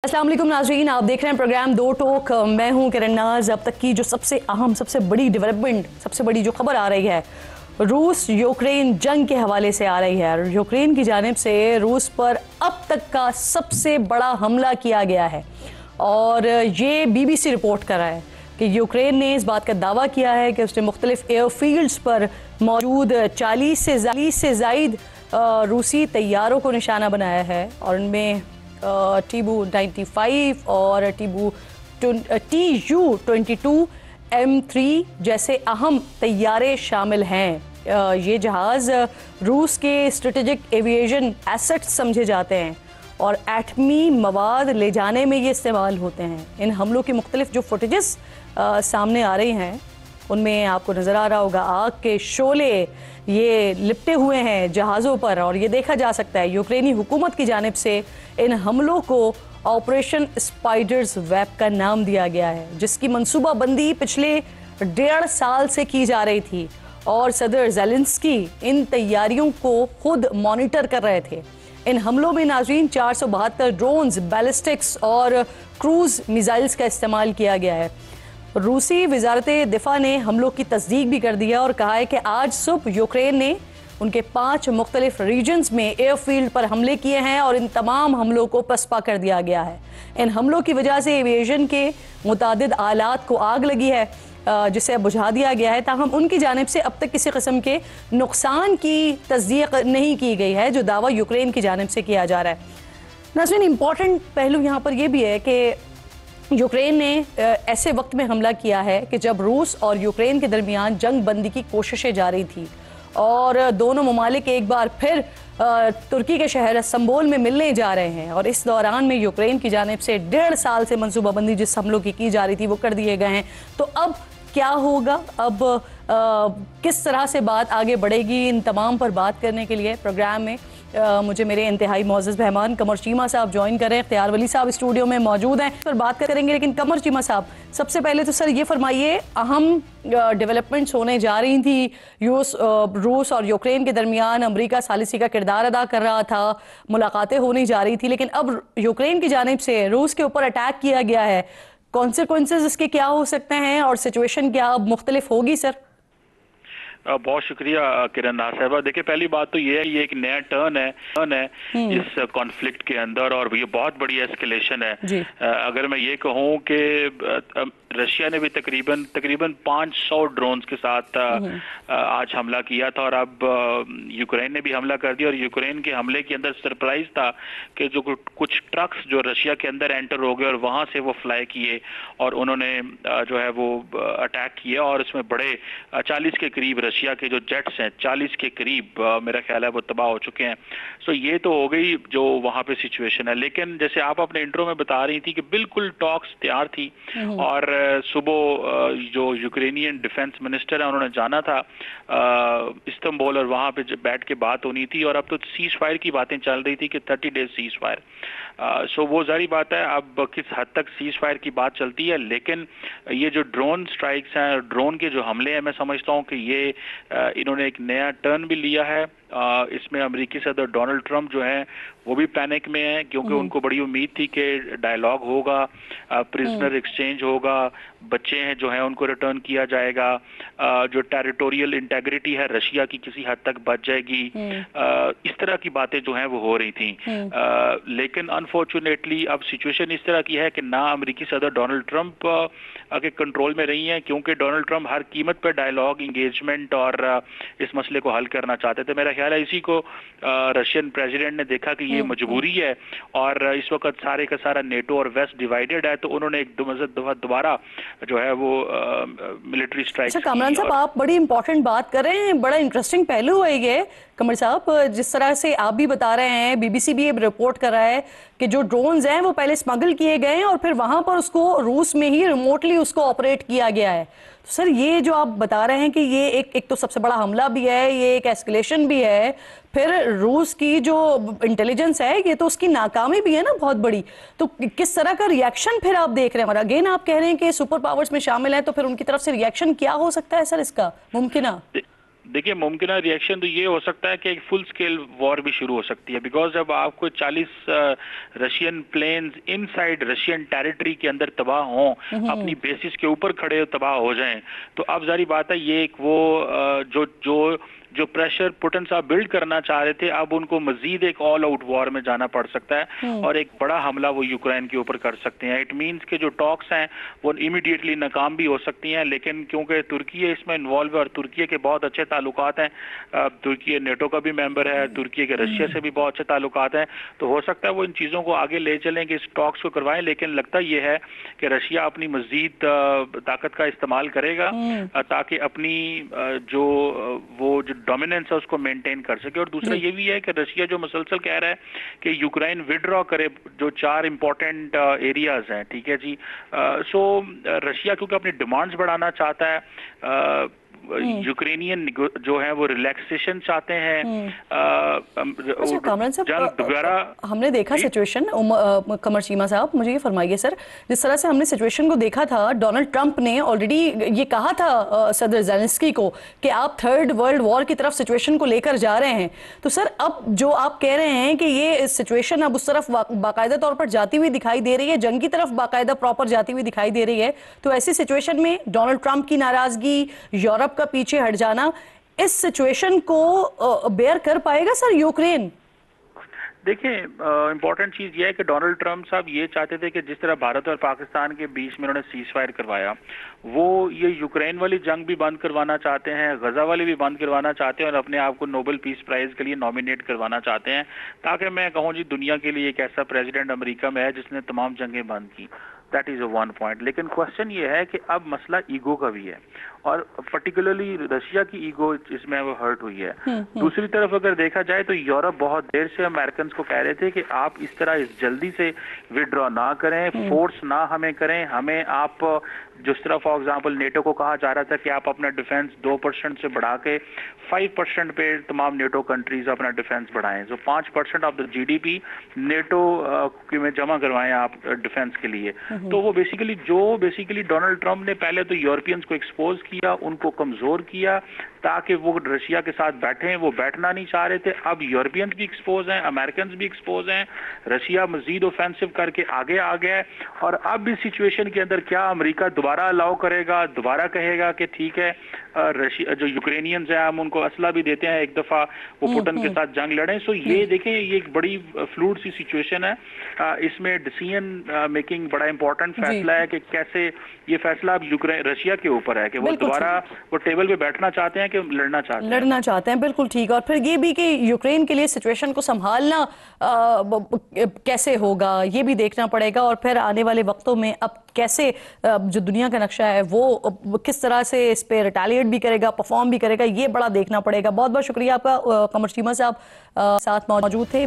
अस्सलाम वालेकुम नाज़रीन, आप देख रहे हैं प्रोग्राम दो टोक। मैं हूं किरण नाज। अब तक की जो सबसे अहम, सबसे बड़ी डेवलपमेंट, सबसे बड़ी जो खबर आ रही है रूस यूक्रेन जंग के हवाले से आ रही है। यूक्रेन की जानिब से रूस पर अब तक का सबसे बड़ा हमला किया गया है और ये BBC रिपोर्ट कर रहा है कि यूक्रेन ने इस बात का दावा किया है कि उसने मुख्तलिफ एयरफील्ड्स पर मौजूद 40 से ज़ायद रूसी तैयारों को निशाना बनाया है और उनमें TU-95 और TU-22 M3 जैसे अहम तैयारे शामिल हैं। ये जहाज़ रूस के स्ट्रेटेजिक एविएशन एसेट्स समझे जाते हैं और एटमी मवाद ले जाने में ये इस्तेमाल होते हैं। इन हमलों की मुख्तलिफ जो फुटेजेस सामने आ रही हैं उनमें आपको नज़र आ रहा होगा आग के शोले ये लिपटे हुए हैं जहाज़ों पर और ये देखा जा सकता है यूक्रेनी हुकूमत की जानिब से इन हमलों को ऑपरेशन स्पाइडर्स वेब का नाम दिया गया है, जिसकी मंसूबाबंदी पिछले 1.5 साल से की जा रही थी और सदर ज़ेलेंस्की इन तैयारियों को खुद मॉनिटर कर रहे थे। इन हमलों में नाज़रीन 472 ड्रोन्स, बैलिस्टिक्स और क्रूज मिसाइल्स का इस्तेमाल किया गया है। रूसी वजारत दिफा ने हमलों की तस्दीक भी कर दिया और कहा है कि आज सुबह यूक्रेन ने उनके 5 मुख्तलिफ रीजन्स में एयरफील्ड पर हमले किए हैं और इन तमाम हमलों को पसपा कर दिया गया है। इन हमलों की वजह से एविएशन के मुतादिद आलात को आग लगी है जिसे बुझा दिया गया है, ताहम उनकी जानिब से अब तक किसी किस्म के नुकसान की तस्दीक नहीं की गई है जो दावा यूक्रेन की जानिब से किया जा रहा है। नाज़रीन, इम्पॉर्टेंट पहलू यहाँ पर यह भी है कि यूक्रेन ने ऐसे वक्त में हमला किया है कि जब रूस और यूक्रेन के दरमियान जंग बंदी की कोशिशें जारी थी और दोनों ममालिक एक बार फिर तुर्की के शहर इस्तांबुल में मिलने जा रहे हैं और इस दौरान में यूक्रेन की जानिब से 1.5 साल से मंसूबाबंदी जिस हमलों की जा रही थी वो कर दिए गए हैं। तो अब क्या होगा, अब किस तरह से बात आगे बढ़ेगी, इन तमाम पर बात करने के लिए प्रोग्राम में मुझे मेरे इंतहाई मोअज़्ज़ज़ मेहमान कमर चीमा साहब ज्वाइन कर रहे हैं। इख्तियार वली साहब स्टूडियो में मौजूद हैं, पर बात करेंगे। लेकिन कमर चीमा साहब, सबसे पहले तो सर ये फरमाइए, अहम डेवलपमेंट्स होने जा रही थी रूस और यूक्रेन के दरमियान, अमरीका सालिसी का किरदार अदा कर रहा था, मुलाकातें होने जा रही थी, लेकिन अब यूक्रेन की जानिब से रूस के ऊपर अटैक किया गया है। कॉन्सिक्वेंसेस इसके क्या हो सकते हैं और सिचुएशन क्या अब मुख्तलिफ होगी सर? बहुत शुक्रिया किरण नाज साहबा। देखिए, पहली बात तो ये है, ये एक नया टर्न है इस कॉन्फ्लिक्ट के अंदर और ये बहुत बड़ी एस्केलेशन है। अगर मैं ये कहूँ कि रशिया ने भी तकरीबन 500 ड्रोन्स के साथ आज हमला किया था और अब यूक्रेन ने भी हमला कर दिया और यूक्रेन के हमले के अंदर सरप्राइज था कि जो कुछ ट्रक्स जो रशिया के अंदर एंटर हो गए और वहां से वो फ्लाई किए और उन्होंने जो है वो अटैक किया और इसमें बड़े 40 के करीब रशिया के जो जेट्स हैं 40 के करीब मेरा ख्याल है वो तबाह हो चुके हैं। सो ये तो हो गई जो वहां पे सिचुएशन है। लेकिन जैसे आप अपने इंट्रो में बता रही थी कि बिल्कुल टॉक्स तैयार थी और सुबह जो यूक्रेनियन डिफेंस मिनिस्टर है उन्होंने जाना था इस्तांबुल और वहां पे बैठ के बात होनी थी और अब तो सीज फायर की बातें चल रही थी कि 30 डेज सीज फायर। सो वो जारी बात है अब किस हद तक सीज फायर की बात चलती है। लेकिन ये जो ड्रोन स्ट्राइक्स हैं, ड्रोन के जो हमले हैं, मैं समझता हूँ कि ये इन्होंने एक नया टर्न भी लिया है। इसमें अमेरिकी सदर डोनाल्ड ट्रंप जो है वो भी पैनिक में है क्योंकि उनको बड़ी उम्मीद थी कि डायलॉग होगा, प्रिजनर एक्सचेंज होगा, बच्चे हैं जो हैं उनको रिटर्न किया जाएगा, जो टेरिटोरियल इंटेग्रिटी है रशिया की किसी हद तक बच जाएगी। इस तरह की बातें जो हैं वो हो रही थी। लेकिन अनफॉर्चुनेटली अब सिचुएशन इस तरह की है कि ना अमेरिकी सदर डोनाल्ड ट्रंप के कंट्रोल में रही हैं क्योंकि डोनाल्ड ट्रंप हर कीमत पर डायलॉग, इंगेजमेंट और इस मसले को हल करना चाहते थे। मेरा ख्याल है इसी को रशियन प्रेसिडेंट ने देखा कि ये मजबूरी है और इस वक्त सारे का सारा नेटो और वेस्ट डिवाइडेड है, तो उन्होंने एक दोबारा जो है वो मिलिट्री स्ट्राइक। अच्छा कामरान साहब, आप बड़ी इंपॉर्टेंट बात कर रहे हैं, बड़ा इंटरेस्टिंग पहलू है ये कमर साहब। जिस तरह से आप भी बता रहे हैं, BBC भी रिपोर्ट कर रहा है कि जो ड्रोन्स हैं वो पहले स्मगल किए गए हैं और फिर वहां पर उसको रूस में ही रिमोटली उसको ऑपरेट किया गया है। तो सर ये जो आप बता रहे हैं कि ये एक तो सबसे बड़ा हमला भी है, ये एक एस्केलेशन भी है, फिर रूस की जो इंटेलिजेंस है ये तो उसकी नाकामी भी है ना बहुत बड़ी। तो किस तरह का रिएक्शन फिर आप देख रहे हैं? और अगेन आप कह रहे हैं कि सुपर पावर्स में शामिल हैं, तो फिर उनकी तरफ से रिएक्शन क्या हो सकता है सर इसका मुमकिन? देखिए मुमकिन रिएक्शन तो ये हो सकता है कि एक फुल स्केल वॉर भी शुरू हो सकती है, बिकॉज जब आपको 40 Russian planes inside Russian territory के अंदर तबाह हों, अपनी बेसिस के ऊपर खड़े तबाह हो जाएं, तो अब जारी बात है ये एक वो जो प्रेशर पुतिन साहब बिल्ड करना चाह रहे थे, अब उनको मजीद एक ऑल आउट वॉर में जाना पड़ सकता है और एक बड़ा हमला वो यूक्रेन के ऊपर कर सकते हैं। इट मीन्स के जो टॉक्स हैं वो इमीडिएटली नाकाम भी हो सकती हैं, लेकिन क्योंकि तुर्की इसमें इन्वॉल्व है और तुर्की के बहुत अच्छे ताल्लुकात हैं, तुर्की नेटो का भी मेंबर है, तुर्की के रशिया से भी बहुत अच्छे ताल्लुकात हैं, तो हो सकता है वो इन चीज़ों को आगे ले चलेंगे, इस टॉक्स को करवाएं। लेकिन लगता ये है कि रशिया अपनी मजीद ताकत का इस्तेमाल करेगा ताकि अपनी जो डोमिनेंस है उसको मेंटेन कर सके। और दूसरा ये भी है कि रशिया जो मुसलसल कह रहा है कि यूक्रेन विड्रॉ करे जो 4 इंपॉर्टेंट एरियाज हैं, ठीक है जी। सो रशिया क्योंकि अपनी डिमांड्स बढ़ाना चाहता है, यूक्रेनियन जो है वो रिलैक्सेशन चाहते हैं। अच्छा कामरान साहब, हमने देखा सिचुएशन, कमर चीमा साहब मुझे ये फरमाइए सर, जिस तरह से हमने सिचुएशन को देखा था, डोनाल्ड ट्रंप ने ऑलरेडी ये कहा था सदर ज़ेलेंस्की को कि आप थर्ड वर्ल्ड वॉर की तरफ सिचुएशन को लेकर जा रहे हैं। तो सर अब जो आप कह रहे हैं कि ये सिचुएशन अब उस तरफ बाकायदा तौर पर जाती हुई दिखाई दे रही है, जंग की तरफ बाकायदा प्रॉपर जाती हुई दिखाई दे रही है, तो ऐसी सिचुएशन में डोनाल्ड ट्रंप की नाराजगी, यूरोप का पीछे हट जाना, इस सिचुएशन को बेयर कर पाएगा सर यूक्रेन? देखिए इंपॉर्टेंट चीज ये है कि डोनाल्ड ट्रंप साहब ये चाहते थे कि जिस तरह भारत और पाकिस्तान के बीच में उन्होंने सीज फायर करवाया, वो ये यूक्रेन वाली जंग भी बंद करवाना चाहते हैं, गजा वाली भी बंद करवाना चाहते हैं और अपने आप को नोबेल पीस प्राइज के लिए नॉमिनेट करवाना चाहते हैं, ताकि मैं कहूँ जी दुनिया के लिए एक ऐसा प्रेसिडेंट अमेरिका में है जिसने तमाम जंगें बंद की। That is one point. लेकिन क्वेश्चन ये है कि अब मसला ईगो का भी है और पर्टिकुलरली रशिया की ईगो इसमें वो हर्ट हुई है। दूसरी तरफ अगर देखा जाए तो यूरोप बहुत देर से अमेरिकन को कह रहे थे कि आप इस तरह इस जल्दी से विड्रॉ ना करें, फोर्स ना हमें करें, हमें आप जिस तरह फॉर एग्जांपल नेटो को कहा जा रहा था कि आप अपना डिफेंस 2% से बढ़ा के 5% पे तमाम नेटो कंट्रीज अपना डिफेंस बढ़ाएं, जो 5% ऑफ द जीडीपी नेटो में जमा करवाएं आप डिफेंस के लिए। तो वो बेसिकली डोनाल्ड ट्रंप ने पहले तो यूरोपियंस को एक्सपोज किया, उनको कमजोर किया ताकि वो रशिया के साथ बैठे, वो बैठना नहीं चाह रहे थे। अब यूरोपियंस भी एक्सपोज हैं, अमेरिकन भी एक्सपोज हैं, रशिया मजीद ऑफेंसिव करके आगे आ गया है और अब इस सिचुएशन के अंदर क्या अमेरिका दोबारा अलाउ करेगा, दोबारा कहेगा कि ठीक है रशिया जो यूक्रेनियंस हैं हम उनको असला भी देते हैं, एक दफा वो पुतिन के साथ जंग लड़ें। सो ये देखें ये एक बड़ी फ्लूइड सी सिचुएशन है, इसमें डिसीजन मेकिंग बड़ा इंपॉर्टेंट फैसला है कि कैसे ये फैसला अब रशिया के ऊपर है कि वो दोबारा वो टेबल पे बैठना चाहते हैं कि लड़ना चाहते हैं। बिल्कुल ठीक। और फिर ये भी कि यूक्रेन के लिए सिचुएशन को संभालना कैसे होगा ये भी देखना पड़ेगा और फिर आने वाले वक्तों में अब कैसे जो दुनिया का नक्शा है वो किस तरह से इस पे रिटेलिएट भी करेगा, परफॉर्म भी करेगा, ये बड़ा देखना पड़ेगा। बहुत बहुत शुक्रिया आपका, कमर चीमा साहब साथ मौजूद थे।